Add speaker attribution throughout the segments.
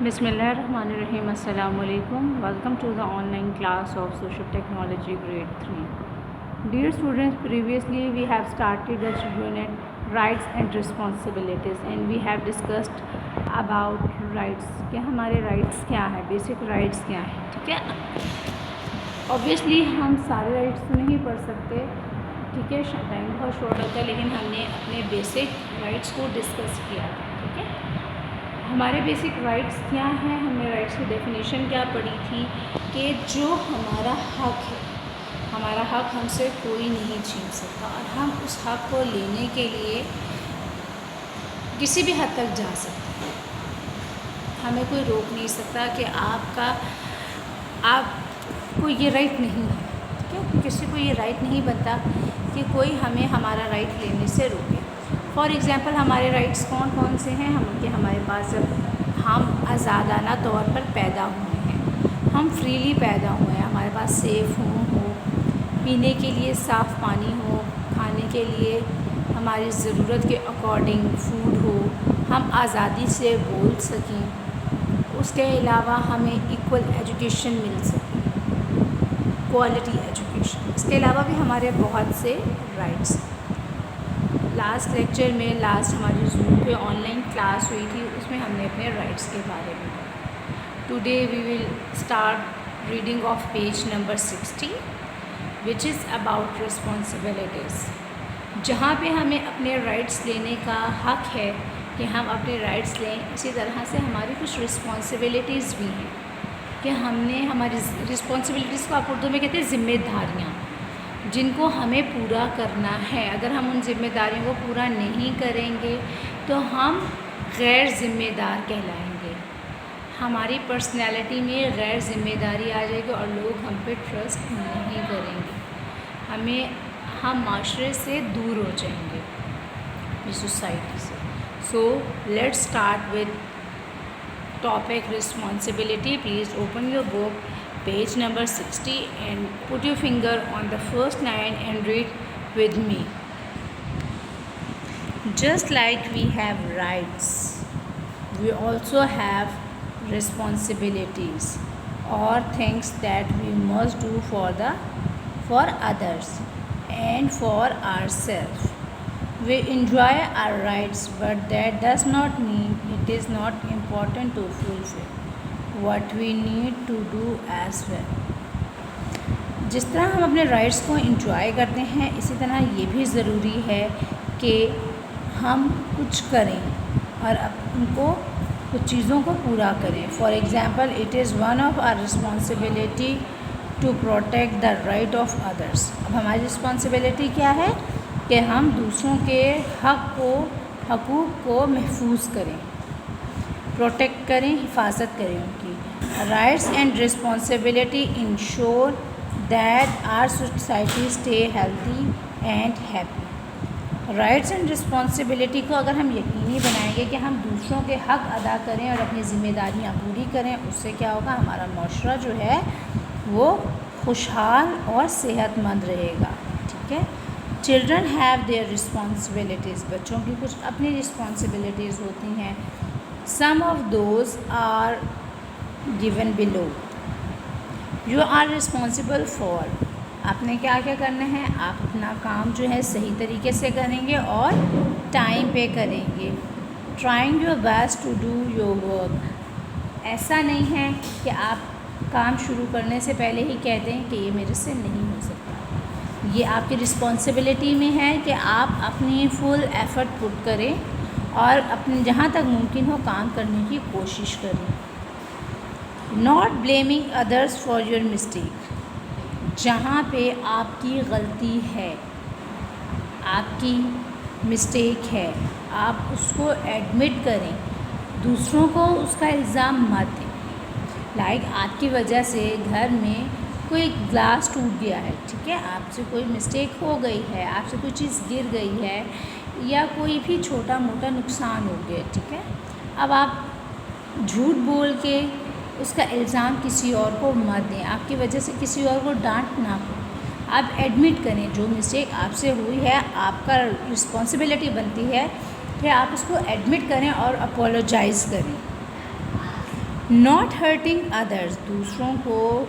Speaker 1: بسم اللہ الرحمن الرحیم. السلام علیکم. Welcome to the online class of Social Technology Grade 3. Dear students, previously we have started the unit Rights and Responsibilities and we have discussed about rights. کہ ہمارے rights کیا ہیں, بیسک رائٹس کیا ہیں. ٹھیک ہے, اوبویسلی ہم سارے رائٹس تو نہیں پڑھ سکتے, ٹھیک ہے, ٹائم بہت شارٹ ہوتا ہے, لیکن ہم نے اپنے بیسک رائٹس کو ڈسکس کیا. ٹھیک ہے, ہمارے بیسک رائٹس کیا ہیں, ہم نے رائٹس کی ڈیفینیشن کیا پڑھی تھی کہ جو ہمارا حق ہے, ہمارا حق ہم سے کوئی نہیں چھین سکتا اور ہم اس حق کو لینے کے لیے کسی بھی حد تک جا سکتے ہیں. ہمیں کوئی روک نہیں سکتا کہ آپ کو یہ رائٹ نہیں ہے. ٹھیک ہے, کسی کو یہ رائٹ نہیں بنتا کہ کوئی ہمیں ہمارا رائٹ لینے سے روکے. فار ایگزامپل ہمارے رائٹس کون کون سے ہیں, ہمارے پاس جب ہم آزادانہ طور پر پیدا ہوئے ہیں, ہم فریلی پیدا ہوئے ہیں, ہمارے پاس سیف ہو, پینے کے لیے صاف پانی ہو, کھانے کے لیے ہماری ضرورت کے اکارڈنگ فوڈ ہو, ہم آزادی سے بول سکیں, اس کے علاوہ ہمیں ایکول ایجوکیشن مل سکے, کوالٹی ایجوکیشن. اس کے علاوہ بھی ہمارے بہت سے رائٹس. لاسٹ لیکچر میں ہماری زوم پہ آن لائن کلاس ہوئی تھی, اس میں ہم نے اپنے رائٹس کے بارے میں پڑھا. Today we will start reading of page number 60 which is about responsibilities, جہاں پہ ہمیں اپنے رائٹس لینے کا حق ہے کہ ہم اپنے رائٹس لیں. اسی طرح سے ہماری کچھ رسپانسبلٹیز بھی ہیں کہ ہم نے ہماری رسپانسبلٹیز کو آپ اردو میں کہتے ہیں ذمہ داریاں, جن کو ہمیں پورا کرنا ہے. اگر ہم ان ذمہ داریوں کو پورا نہیں کریں گے تو ہم غیر ذمہ دار کہلائیں گے. ہماری پرسنالٹی میں غیر ذمہ داری آ جائے گی اور لوگ ہم پہ ٹرسٹ نہیں کریں گے, ہم معاشرے سے دور ہو جائیں گے, سوسائٹی سے. So let's start with topic responsibility. Please open your book, page number 60, and put your finger on the first line and read with me. Just like we have rights, we also have responsibilities or things that we must do for others and for ourselves. We enjoy our rights, but that does not mean it is not important to fulfill what we need to do as well. جس طرح ہم اپنے rights کو enjoy کرتے ہیں, اسی طرح یہ بھی ضروری ہے کہ ہم کچھ کریں اور ان کو کچھ چیزوں کو پورا کریں. For example, it is one of our responsibility to protect the right of others. اب ہماری رسپانسبلٹی کیا ہے کہ ہم دوسروں کے حقوق کو محفوظ کریں, پروٹیکٹ کریں, حفاظت کریں ان کی. Rights and responsibility ensure that our society stay healthy and happy. Rights and responsibility کو اگر ہم یقینی بنائیں گے کہ ہم دوسروں کے حق ادا کریں اور اپنی ذمہ داریاں پوری کریں, اس سے کیا ہوگا, ہمارا معاشرہ جو ہے وہ خوشحال اور صحت مند رہے گا. ٹھیک ہے. چلڈرن ہیو دیئر رسپانسبلٹیز, بچوں کی کچھ اپنی رسپانسبلٹیز ہوتی ہیں. Some of those are given below. You are responsible for, آپ نے کیا کیا کرنا ہے, آپ اپنا کام جو ہے صحیح طریقے سے کریں گے اور ٹائم پہ کریں گے. Trying your best to do your work. ایسا نہیں ہے کہ آپ کام شروع کرنے سے پہلے ہی کہہ دیں کہ یہ میرے سے نہیں ہو سکتا. یہ آپ کی رسپانسبلٹی میں ہے کہ آپ اپنی فل ایفرٹ پٹ کریں اور اپنے جہاں تک ممکن ہو کام کرنے کی کوشش کریں. Not blaming others for your mistake. جہاں پہ آپ کی غلطی ہے, آپ کی مسٹیک ہے, آپ اس کو ایڈمٹ کریں, دوسروں کو اس کا الزام مت دیں. لائک آپ کی وجہ سے گھر میں کوئی گلاس ٹوٹ گیا ہے, ٹھیک ہے, آپ سے کوئی مسٹیک ہو گئی ہے, آپ سے کوئی چیز گر گئی ہے یا کوئی بھی چھوٹا موٹا نقصان ہو گیا, ٹھیک ہے. اب آپ جھوٹ بول کے اس کا الزام کسی اور کو مت دیں, آپ کی وجہ سے کسی اور کو ڈانٹ نہ ہو. آپ ایڈمٹ کریں جو مسٹیک آپ سے ہوئی ہے, آپ کا رسپانسبلٹی بنتی ہے کہ آپ اس کو ایڈمٹ کریں اور اپولوجائز کریں. ناٹ ہرٹنگ ادرس، دوسروں کو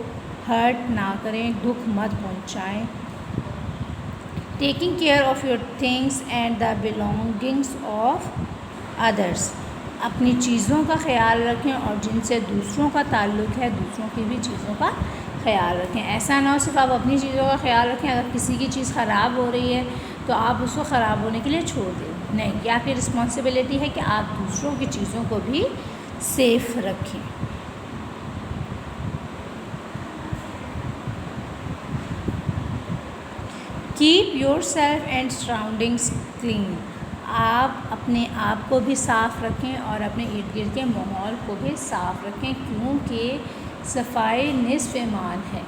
Speaker 1: ہرٹ نہ کریں، دکھ مت پہنچائیں. Taking care of your things and the belongings of others, اپنی چیزوں کا خیال رکھیں اور جن سے دوسروں کا تعلق ہے دوسروں کی بھی چیزوں کا خیال رکھیں. ایسا نہ ہو صرف آپ اپنی چیزوں کا خیال رکھیں، اگر کسی کی چیز خراب ہو رہی ہے تو آپ اس کو خراب ہونے کے لیے چھوڑ دیں. نہیں، یہ آپ کی رسپانسبلٹی ہے کہ آپ دوسروں کی چیزوں کو بھی سیف رکھیں. Keep your self and surroundings clean, آپ اپنے آپ کو بھی صاف رکھیں اور اپنے ارد گرد کے ماحول کو بھی صاف رکھیں، کیونکہ صفائی نصف ایمان ہے.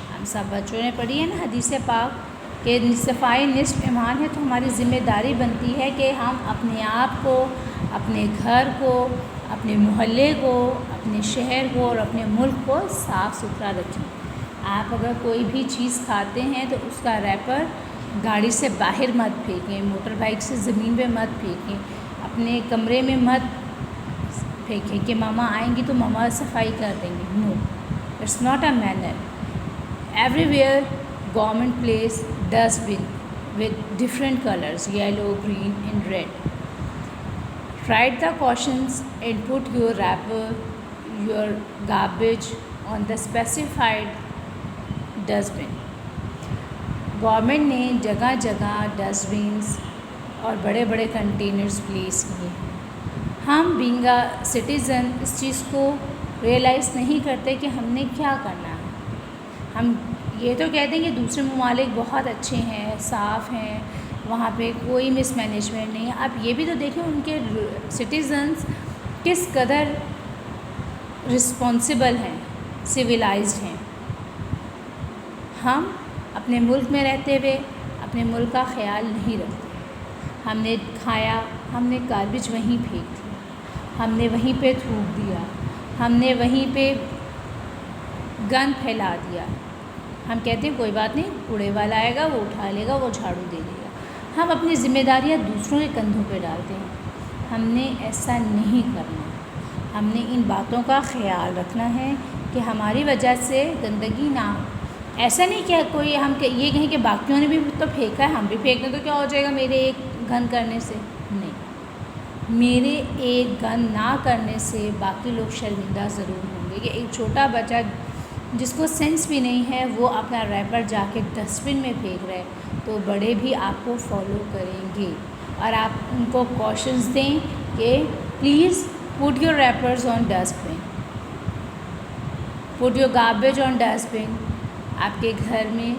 Speaker 1: ہم سب بچوں نے پڑھی ہے نا حدیث پاک کہ صفائی نصف ایمان ہے. تو ہماری ذمہ داری بنتی ہے کہ ہم اپنے آپ کو، اپنے گھر کو، اپنے محلے کو، اپنے شہر کو اور اپنے ملک کو صاف ستھرا رکھیں. آپ اگر کوئی بھی چیز کھاتے ہیں تو اس کا ریپر گاڑی سے باہر مت پھینکیں، موٹر بائک سے زمین پہ مت پھینکیں، اپنے کمرے میں مت پھینکیں کہ ماما آئیں گی تو ماما صفائی کر دیں گے. No, it's not a manner. Everywhere government place dustbin with different colors, yellow, green and red. Write the cautions and put your wrapper, your garbage on the specified dustbin. Government نے جگہ جگہ dust buns اور بڑے بڑے containers place کیے. ہم being a citizen اس چیز کو ریئلائز نہیں کرتے کہ ہم نے کیا کرنا ہے. ہم یہ تو کہتے ہیں کہ دوسرے ممالک بہت اچھے ہیں، صاف ہیں، وہاں پہ کوئی مس مینجمنٹ نہیں ہے. آپ یہ بھی تو دیکھیں ان کے سٹیزنز کس قدر رسپانسبل ہیں، سویلائزڈ ہیں. ہم اپنے ملک میں رہتے ہوئے اپنے ملک کا خیال نہیں رکھتے. ہم نے کھایا، ہم نے گاربیج وہیں پھینک دیا، ہم نے وہیں پہ تھوک دیا، ہم نے وہیں پہ گند پھیلا دیا. ہم کہتے ہیں کوئی بات نہیں، کوڑے والا آئے گا وہ اٹھا لے گا، وہ جھاڑو دے دے گا. ہم اپنی ذمہ داریاں دوسروں کے کندھوں پہ ڈالتے ہیں. ہم نے ایسا نہیں کرنا. ہم نے ان باتوں کا خیال رکھنا ہے کہ ہماری وجہ سے گندگی نہ ہو. ایسا نہیں کہ کوئی ہم یہ کہیں کہ باقیوں نے بھی تو پھینکا ہے ہم بھی پھینک دیں تو کیا ہو جائے گا میرے ایک گند کرنے سے. نہیں، میرے ایک گند نہ کرنے سے باقی لوگ شرمندہ ضرور ہوں گے. کہ ایک چھوٹا بچہ جس کو سینس بھی نہیں ہے وہ اپنا ریپر جا کے ڈسٹ بن میں پھینک رہے تو بڑے بھی آپ کو فالو کریں گے. اور آپ ان کو کوشنز دیں کہ please put your wrappers on dustbin, put your garbage on dustbin. آپ کے گھر میں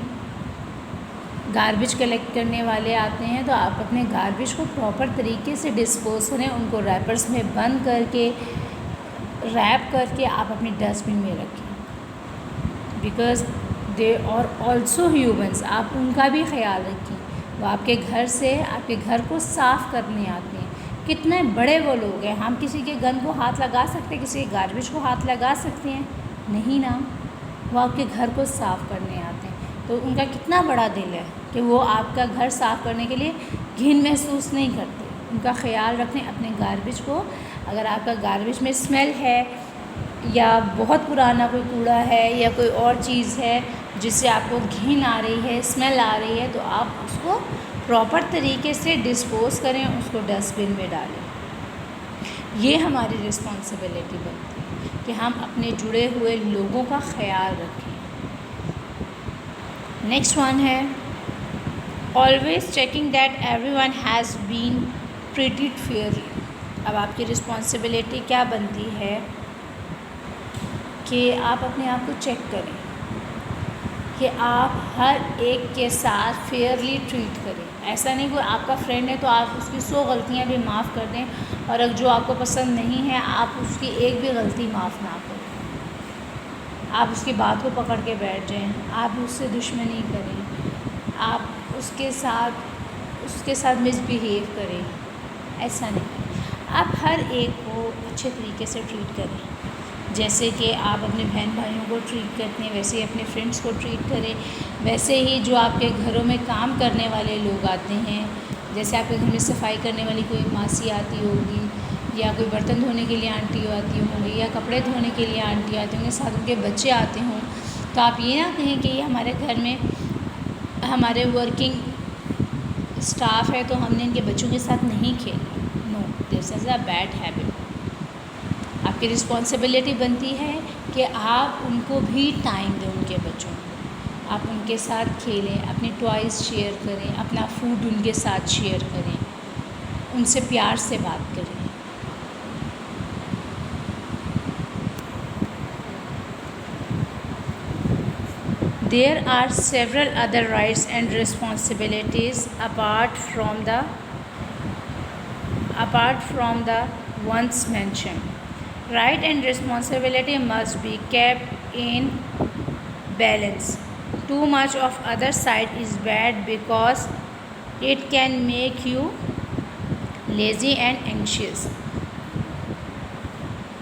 Speaker 1: گاربیج کلیکٹ کرنے والے آتے ہیں تو آپ اپنے گاربیج کو پراپر طریقے سے ڈسپوز کریں، ان کو ریپرز میں بند کر کے ریپ کر کے آپ اپنی ڈسٹ بن میں رکھیں. Because they are also humans, آپ ان کا بھی خیال رکھیں. وہ آپ کے گھر سے آپ کے گھر کو صاف کرنے آتے ہیں. کتنے بڑے وہ لوگ ہیں. ہم کسی کے گند کو ہاتھ لگا سکتے ہیں، کسی کے گاربیج کو ہاتھ لگا سکتے ہیں؟ نہیں نا. وہ آپ کے گھر کو صاف کرنے آتے ہیں تو ان کا کتنا بڑا دل ہے کہ وہ آپ کا گھر صاف کرنے کے لیے گھن محسوس نہیں کرتے. ان کا خیال رکھیں اپنے گاربیج کو. اگر آپ کا گاربیج میں اسمیل ہے یا بہت پرانا کوئی کوڑا ہے یا کوئی اور چیز ہے جس سے آپ کو گھن آ رہی ہے، اسمیل آ رہی ہے، تو آپ اس کو پراپر طریقے سے ڈسپوز کریں، اس کو ڈسٹ بن میں ڈالیں. یہ ہماری رسپانسبلٹی بنتی ہے کہ ہم اپنے جڑے ہوئے لوگوں کا خیال رکھیں. نیکسٹ ون ہے always checking that every one has been treated fairly. اب آپ کی رسپانسبلٹی کیا بنتی ہے کہ آپ اپنے آپ کو چیک کریں کہ آپ ہر ایک کے ساتھ فیئرلی ٹریٹ کریں. ایسا نہیں کوئی آپ کا فرینڈ ہے تو آپ اس کی 100 غلطیاں بھی معاف کر دیں، اور اگر جو آپ کو پسند نہیں ہے آپ اس کی ایک بھی غلطی معاف نہ کریں. آپ اس کی بات کو پکڑ کے بیٹھ جائیں، آپ اس سے دشمنی کریں، آپ اس کے ساتھ مس بیہیو کریں. ایسا نہیں. آپ ہر ایک کو اچھے طریقے سے ٹریٹ کریں. جیسے کہ آپ اپنے بہن بھائیوں کو ٹریٹ کرتے ہیں ویسے ہی اپنے فرینڈس کو ٹریٹ کریں. ویسے ہی جو آپ کے گھروں میں کام کرنے والے لوگ آتے ہیں، جیسے آپ کے گھر میں صفائی کرنے والی کوئی ماسی آتی ہوگی یا کوئی برتن دھونے کے لیے آنٹی آتی ہوں گی یا کپڑے دھونے کے لیے آنٹی آتی ہوں گی، ساتھ ان کے بچے آتے ہوں، تو آپ یہ نہ کہیں کہ یہ ہمارے گھر میں ہمارے ورکنگ اسٹاف ہے تو ہم نے ان کے بچوں کے ساتھ نہیں کھیلا. نو، دس از اے بیڈ ہیبٹ. آپ کی رسپانسبلٹی بنتی ہے کہ آپ ان کو بھی ٹائم دیں، ان کے بچوں کو، آپ ان کے ساتھ کھیلیں، اپنی ٹوائز شیئر کریں، اپنا فوڈ ان کے ساتھ شیئر کریں، ان سے پیار سے بات کریں. There are several other rights and responsibilities apart from the ones mentioned. Right and responsibility must be kept in balance. Too much of other side is bad because it can make you lazy and anxious.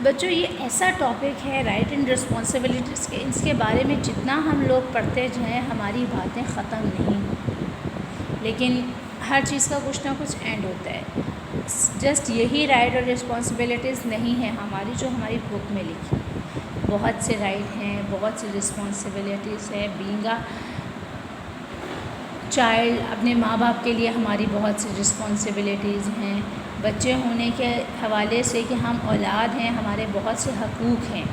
Speaker 1: بچوں، یہ ایسا topic ہے right and responsibilities کے، اس کے بارے میں جتنا ہم لوگ پڑھتے جائیں ہماری باتیں ختم نہیں ہوں، لیکن ہر چیز کا کچھ نہ کچھ اینڈ ہوتا ہے. جسٹ یہی رائٹ اور رسپانسبلٹیز نہیں ہیں ہماری جو ہماری بک میں لکھی، بہت سے رائٹ ہیں، بہت سی رسپانسبلٹیز ہیں. بینگ اے چائلڈ، اپنے ماں باپ کے لیے ہماری بہت سی رسپانسبلٹیز ہیں. بچے ہونے کے حوالے سے کہ ہم اولاد ہیں، ہمارے بہت سے حقوق ہیں.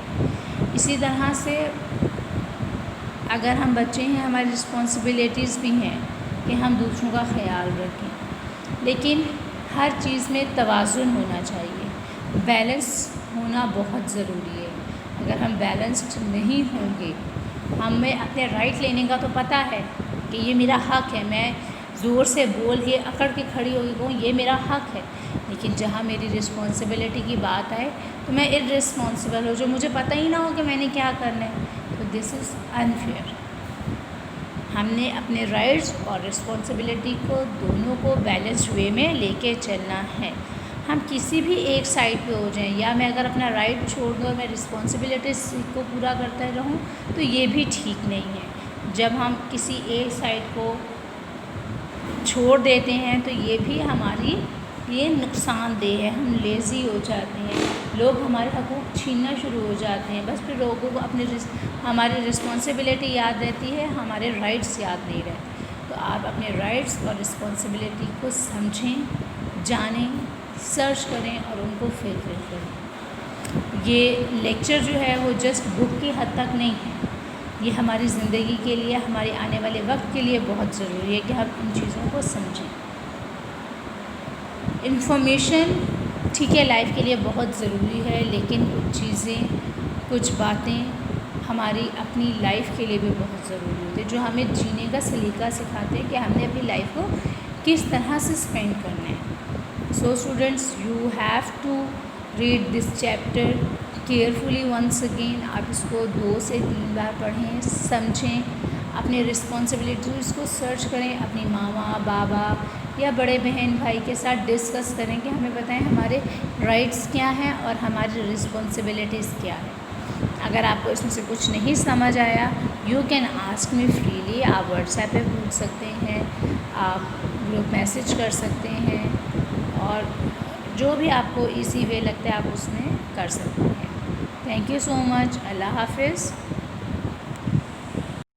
Speaker 1: اسی طرح سے اگر ہم بچے ہیں ہماری رسپانسبلٹیز بھی ہیں کہ ہم دوسروں کا خیال رکھیں، لیکن ہر چیز میں توازن ہونا چاہیے، بیلنس ہونا بہت ضروری ہے. اگر ہم بیلنسڈ نہیں ہوں گے، ہمیں اپنے رائٹ لینے کا تو پتہ ہے کہ یہ میرا حق ہے، میں زور سے بول کے اکڑ کے کھڑی ہو کے کہوں یہ میرا حق ہے، لیکن جہاں میری رسپانسبلٹی کی بات آئے تو میں ارسپانسبل ہوں، جو مجھے پتہ ہی نہ ہو کہ میں نے کیا کرنا ہے، تو دس از انفیئر. ہم نے اپنے رائٹس اور رسپانسبلٹی کو دونوں کو بیلنسڈ وے میں لے کے چلنا ہے. ہم کسی بھی ایک سائڈ پہ ہو جائیں، یا میں اگر اپنا رائٹ چھوڑ دوں اور میں رسپانسبلٹیز کو پورا کرتا رہوں تو یہ بھی ٹھیک نہیں ہے. جب ہم کسی ایک سائڈ کو چھوڑ دیتے ہیں تو یہ بھی ہماری یہ نقصان دہ ہے. ہم لیزی ہو جاتے ہیں، لوگ ہمارے حقوق چھیننا شروع ہو جاتے ہیں. بس پھر لوگوں کو ہماری رسپانسبلٹی یاد رہتی ہے، ہمارے رائٹس یاد نہیں رہتے. تو آپ اپنے رائٹس اور رسپانسبلٹی کو سمجھیں، جانیں، سرچ کریں اور ان کو فلفل کریں. یہ لیکچر جو ہے وہ جسٹ بک کی حد تک نہیں ہے، یہ ہماری زندگی کے لیے، ہمارے آنے والے وقت کے لیے بہت ضروری ہے کہ ہم ان چیزوں کو سمجھیں. انفارمیشن ٹھیک ہے لائف کے لیے بہت ضروری ہے، لیکن کچھ چیزیں، کچھ باتیں ہماری اپنی لائف کے لیے بھی بہت ضروری ہوتی ہے، جو ہمیں جینے کا سلیقہ سکھاتے ہیں کہ ہم نے اپنی لائف کو کس طرح سے اسپینڈ کرنا ہے. So students, you have to read this chapter carefully once again. آپ اس کو 2 سے 3 بار پڑھیں، سمجھیں، اپنے رسپانسبلٹیز کو سرچ کریں، اپنی ماما، بابا یا بڑے بہن بھائی کے ساتھ ڈسکس کریں کہ ہمیں بتائیں ہمارے رائٹس کیا ہیں اور ہماری رسپانسبلٹیز کیا ہیں. اگر آپ کو اس میں سے کچھ نہیں سمجھ آیا، you can ask me freely. آپ واٹس ایپ پہ پوچھ سکتے ہیں، آپ گروپ میسج کر سکتے ہیں، اور جو بھی آپ کو ایزی وے لگتا ہے آپ اس میں کر سکتے ہیں. تھینک یو سو مچ. اللہ حافظ.